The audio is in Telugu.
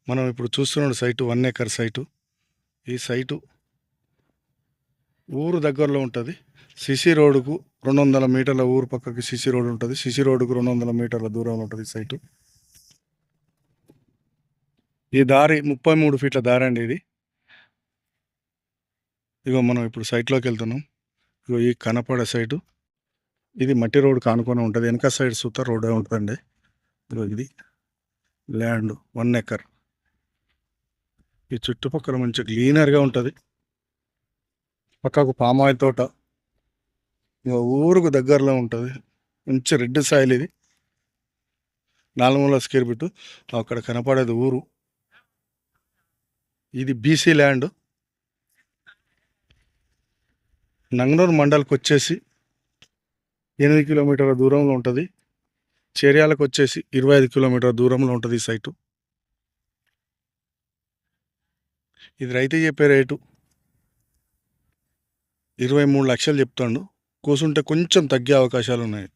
మనం ఇప్పుడు చూస్తున్న సైటు 1 ఎకర్ సైటు. ఈ సైటు ఊరు దగ్గరలో ఉంటుంది. సిసి రోడ్డుకు 200 మీటర్ల ఊరు పక్కకి సిసి రోడ్డు ఉంటుంది. సిసి రోడ్డుకు 200 మీటర్ల దూరంలో ఉంటుంది సైటు. ఈ దారి 33 ఫీట్ల దారి అండి ఇది. ఇగో మనం ఇప్పుడు సైట్లోకి వెళ్తున్నాం. ఇగో ఈ కనపడే సైటు ఇది మట్టి రోడ్డు కానుకొని ఉంటుంది. వెనక సైడ్ సుత రోడ్డే ఉంటుందండి. ఇగో ఇది ల్యాండ్ 1 ఎకర్. ఈ చుట్టుపక్కల మంచి క్లీనర్గా ఉంటుంది. పక్కకు పామాయిల్ తోట ఊరుకు దగ్గరలో ఉంటుంది. మంచి రెడ్ సాయిల్ ఇది. 400 స్క్వేర్ ఫీటు. అక్కడ కనపడేది ఊరు. ఇది బీసీ ల్యాండ్. నంగనూరు మండల్కి వచ్చేసి 8 కిలోమీటర్ల దూరంలో ఉంటుంది. చేర్యాలకు వచ్చేసి 25 కిలోమీటర్ల దూరంలో ఉంటుంది ఈ సైటు. ఇది రైతు చెప్పే రేటు 23 లక్షలు చెప్తాడు. కూసుంటే కొంచెం తగ్గే అవకాశాలు ఉన్నాయి.